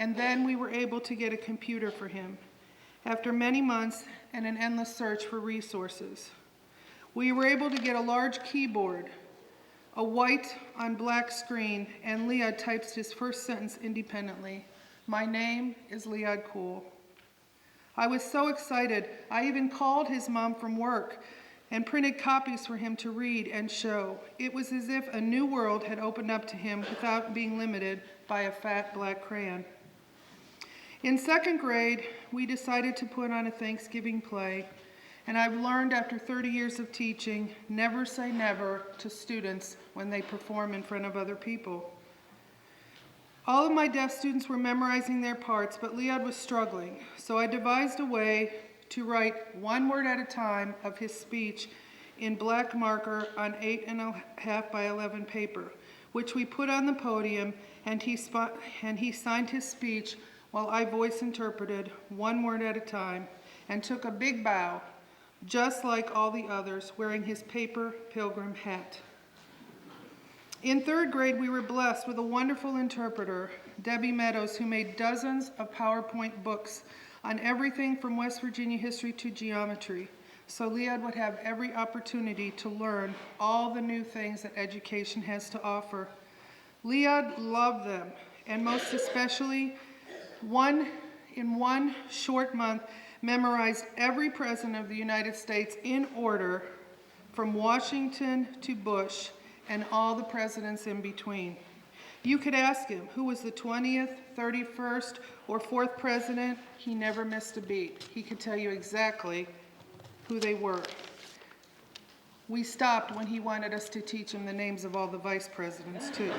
and then we were able to get a computer for him, after many months and an endless search for resources. We were able to get a large keyboard, a white on black screen, and Liad types his first sentence independently. My name is Liad Kuhl. I was so excited, I even called his mom from work and printed copies for him to read and show. It was as if a new world had opened up to him without being limited by a fat black crayon. In second grade, we decided to put on a Thanksgiving play, and I've learned after 30 years of teaching, never say never to students when they perform in front of other people. All of my deaf students were memorizing their parts, but Liad was struggling, so I devised a way to write one word at a time of his speech in black marker on 8.5 by 11 paper, which we put on the podium, and he signed his speech while I voice interpreted one word at a time and took a big bow, just like all the others, wearing his paper pilgrim hat. In third grade, we were blessed with a wonderful interpreter, Debbie Meadows, who made dozens of PowerPoint books on everything from West Virginia history to geometry, so Liad would have every opportunity to learn all the new things that education has to offer. Liad loved them, and most especially, in one short month, memorized every president of the United States in order, from Washington to Bush, and all the presidents in between. You could ask him who was the 20th, 31st, or 4th president. He never missed a beat. He could tell you exactly who they were. We stopped when he wanted us to teach him the names of all the vice presidents, too.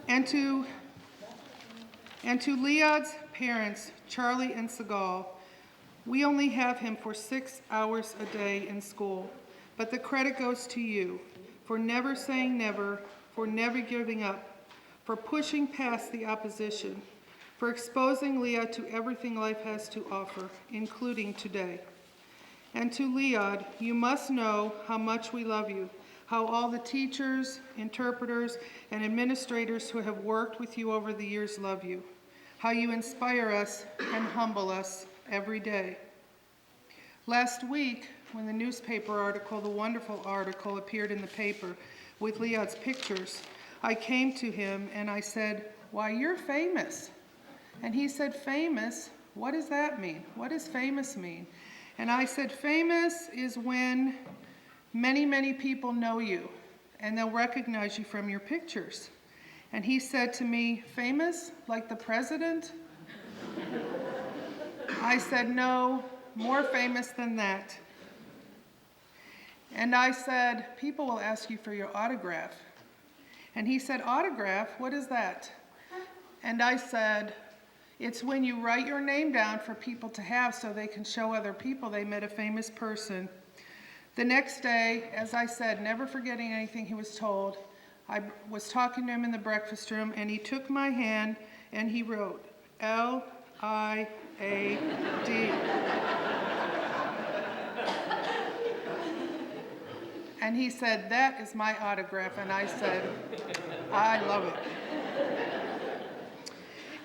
And to Liad's parents, Charlie and Segal, we only have him for 6 hours a day in school, but the credit goes to you for never saying never, for never giving up, for pushing past the opposition, for exposing Liad to everything life has to offer, including today. And to Liad, you must know how much we love you, how all the teachers, interpreters, and administrators who have worked with you over the years love you, how you inspire us and humble us every day. Last week, when the newspaper article, the wonderful article, appeared in the paper with Liad's pictures, I came to him and I said, "Why, you're famous." And he said, "Famous? What does that mean? What does famous mean?" And I said, "Famous is when many, many people know you and they'll recognize you from your pictures." And he said to me, "Famous? Like the president?" I said, "No, more famous than that." And I said, "People will ask you for your autograph." And he said, "Autograph? What is that?" And I said, "It's when you write your name down for people to have so they can show other people they met a famous person." The next day, as I said, never forgetting anything he was told, I was talking to him in the breakfast room, and he took my hand and he wrote, Liad. And he said, "That is my autograph." And I said, "I love it."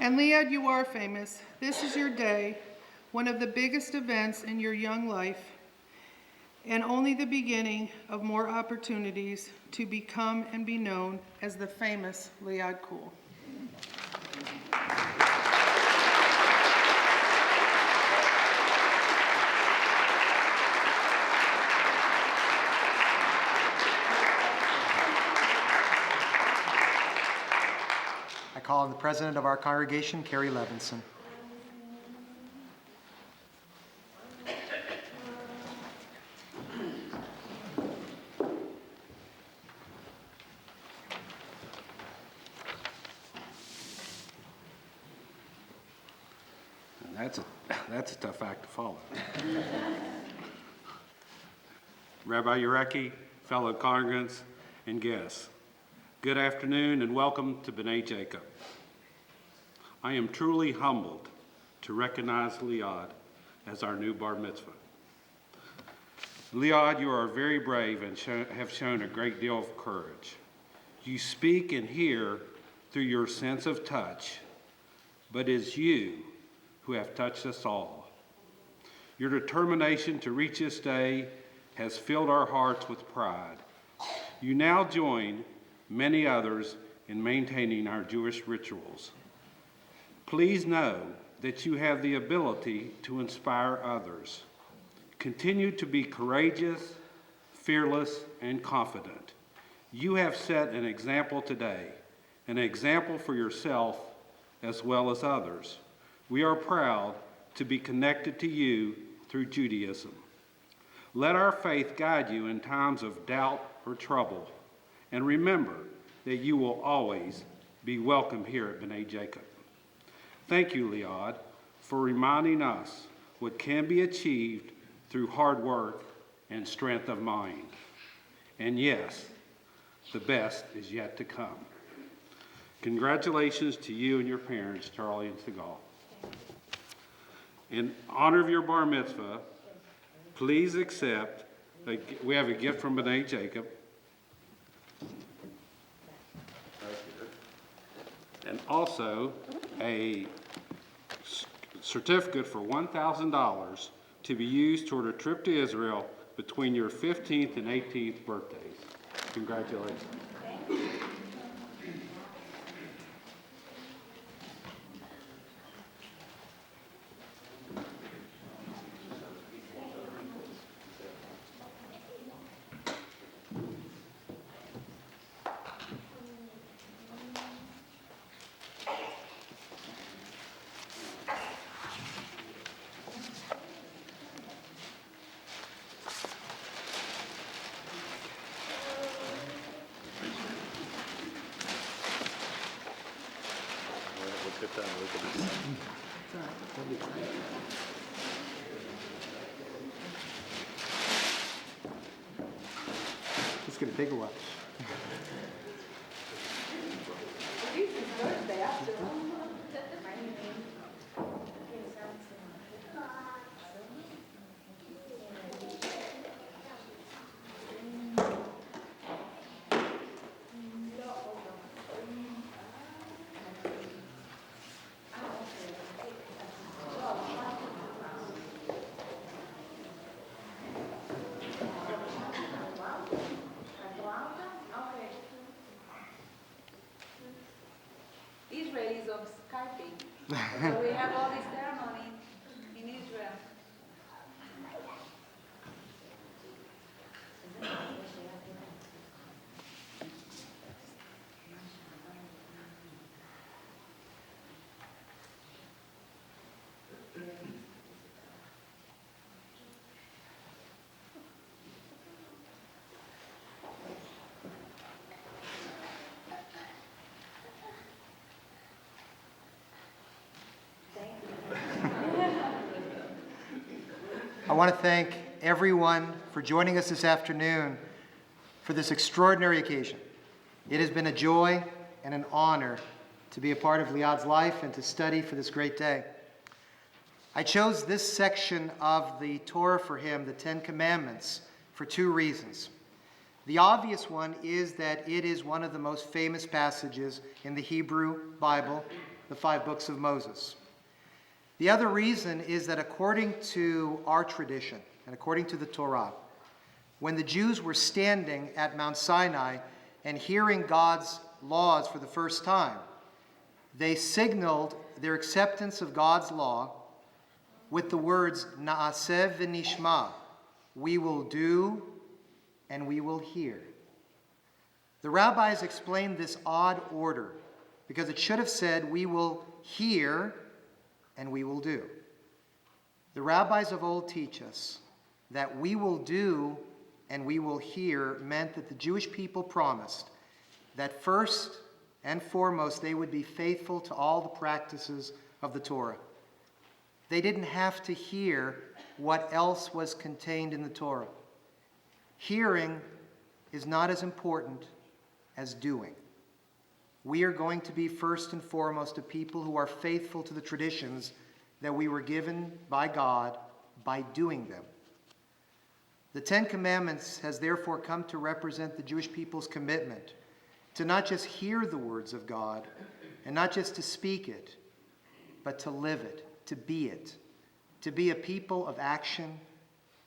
And Liad, you are famous. This is your day, one of the biggest events in your young life, and only the beginning of more opportunities to become and be known as the famous Liad Kuhl. I call on the president of our congregation, Carrie Levinson. That's a tough act to follow. Rabbi Yareki, fellow congregants, and guests, good afternoon and welcome to B'nai Jacob. I am truly humbled to recognize Liad as our new bar mitzvah. Liad, you are very brave and have shown a great deal of courage. You speak and hear through your sense of touch, but it's you who have touched us all. Your determination to reach this day has filled our hearts with pride. You now join many others in maintaining our Jewish rituals. Please know that you have the ability to inspire others. Continue to be courageous, fearless, and confident. You have set an example today, an example for yourself as well as others. We are proud to be connected to you through Judaism. Let our faith guide you in times of doubt or trouble, and remember that you will always be welcome here at B'nai Jacob. Thank you, Liad, for reminding us what can be achieved through hard work and strength of mind. And yes, the best is yet to come. Congratulations to you and your parents, Charlie and Segal. In honor of your bar mitzvah, please accept, we have a gift from B'nai Jacob. And also a certificate for $1,000 to be used toward a trip to Israel between your 15th and 18th birthdays. Congratulations. It's going to take a while. Israelis of Skyping. So we have all this ceremony in Israel. I want to thank everyone for joining us this afternoon for this extraordinary occasion. It has been a joy and an honor to be a part of Liad's life and to study for this great day. I chose this section of the Torah for him, the Ten Commandments, for two reasons. The obvious one is that it is one of the most famous passages in the Hebrew Bible, the 5 books of Moses. The other reason is that according to our tradition and according to the Torah, when the Jews were standing at Mount Sinai and hearing God's laws for the first time, they signaled their acceptance of God's law with the words, Na'aseh v'nishma, we will do and we will hear. The rabbis explained this odd order because it should have said, we will hear and we will do. The rabbis of old teach us that we will do and we will hear meant that the Jewish people promised that first and foremost they would be faithful to all the practices of the Torah. They didn't have to hear what else was contained in the Torah. Hearing is not as important as doing. We are going to be first and foremost a people who are faithful to the traditions that we were given by God by doing them. The Ten Commandments has therefore come to represent the Jewish people's commitment to not just hear the words of God and not just to speak it, but to live it, to be a people of action,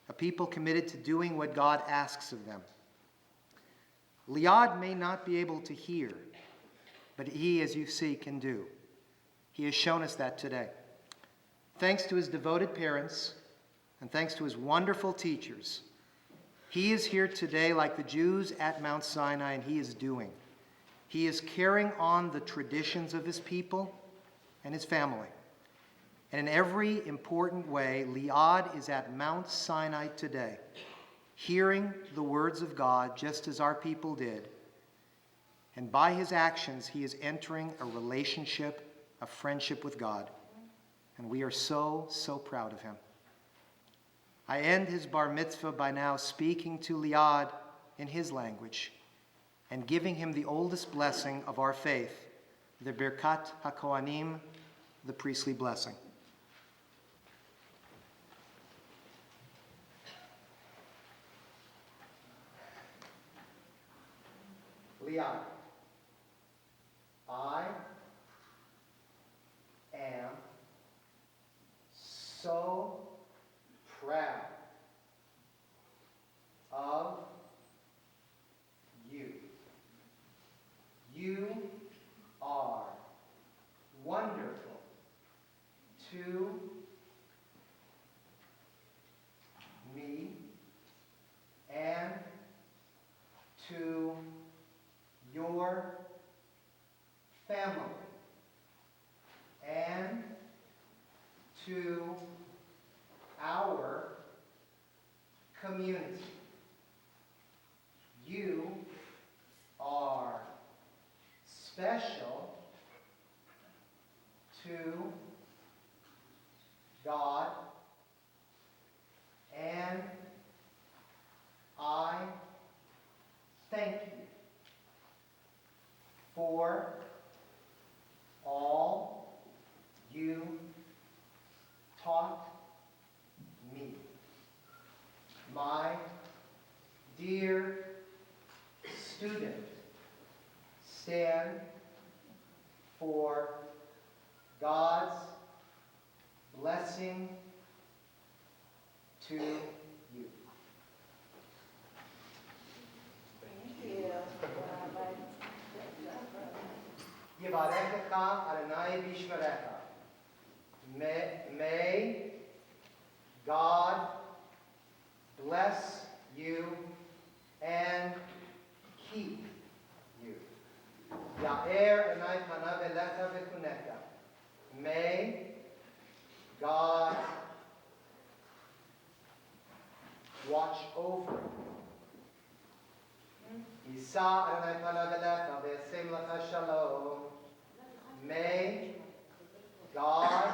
a people committed to doing what God asks of them. Liad may not be able to hear, but he, as you see, can do. He has shown us that today. Thanks to his devoted parents and thanks to his wonderful teachers, he is here today like the Jews at Mount Sinai, and he is doing. He is carrying on the traditions of his people and his family. And in every important way, Liad is at Mount Sinai today, hearing the words of God just as our people did. And by his actions, he is entering a relationship, a friendship with God. And we are so, so proud of him. I end his bar mitzvah by now speaking to Liad in his language and giving him the oldest blessing of our faith, the Birkat HaKohanim, the priestly blessing. Liad, I am so proud of you. You are wonderful to me and to your family and to our community. You are special to God, and I thank you for all you taught me. My dear student, stand for God's blessing to you. Thank you. Yivarechecha Adonai b'shmerecha. May God bless you and keep you. Ya'er Adonai panav elecha v'chunecha. May God watch over you. Yisa Adonai panav elecha v'yasem lecha shalom. May God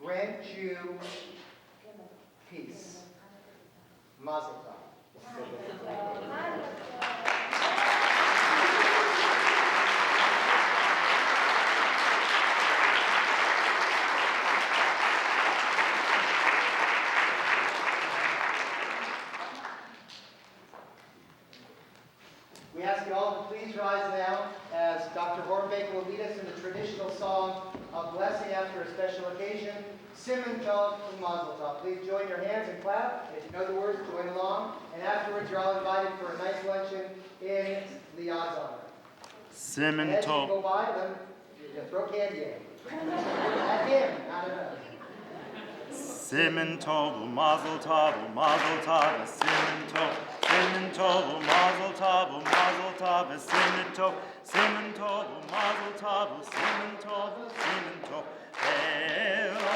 grant you peace. Mazel tov. We ask you all to please rise now as Dr. Hornbaker will lead us in the traditional song of blessing after a special occasion, Siman Tov and Mazel Tov. Please join your hands and clap. If you know the words, join along. And afterwards, you're all invited for a nice luncheon in Liad's honor. Siman As you Tov. go by, you throw candy at him. At him, not at us. Siman Tov, Mazel Tov, Mazel Tov, Siman Tov, Siman Tov, Mazel Tov, Mazel Tov, Siman Tov, Siman Tov, Mazel Tov, Siman Tov, Siman Tov, Hello,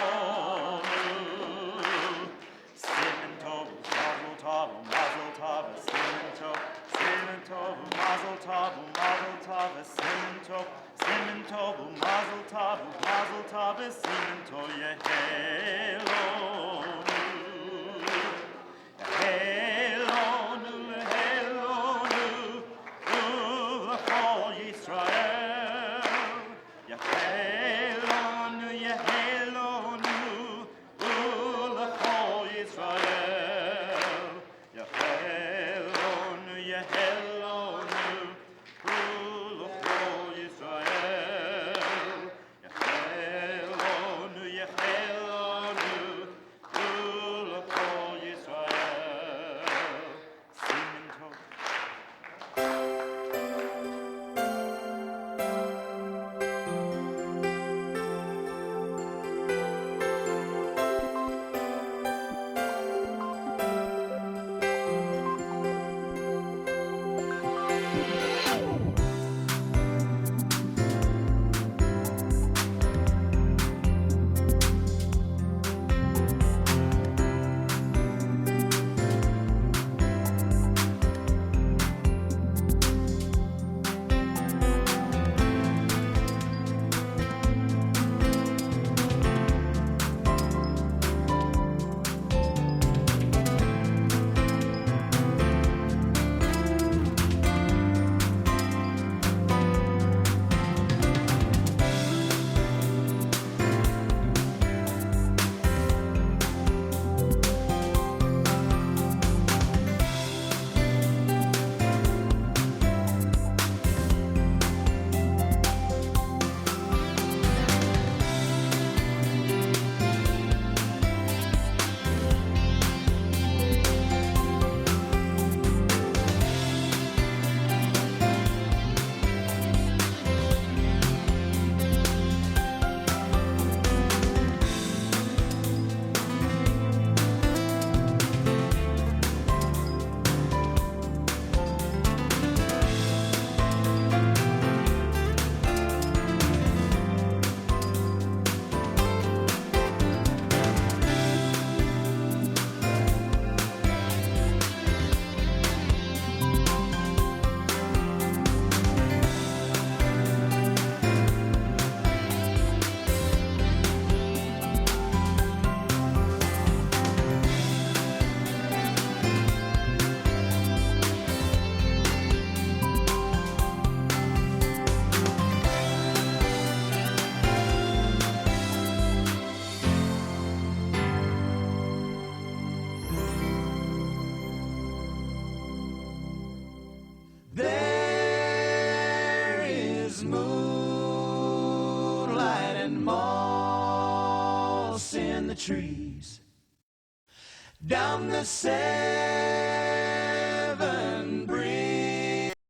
Siman Tov, Mazel Tov, Mazel Tov, Siman Tov, Siman Tov, Mazel Tov, Mazel Tov, Siman Tov, Siman Tov, Mazel Tov, Mazel Tov, Siman Tov, Hello, Hello, Hello, L'chol Yisrael, Hello, Hello, L'chol Yisrael, Hello, Hello, and moss in the trees. Down the San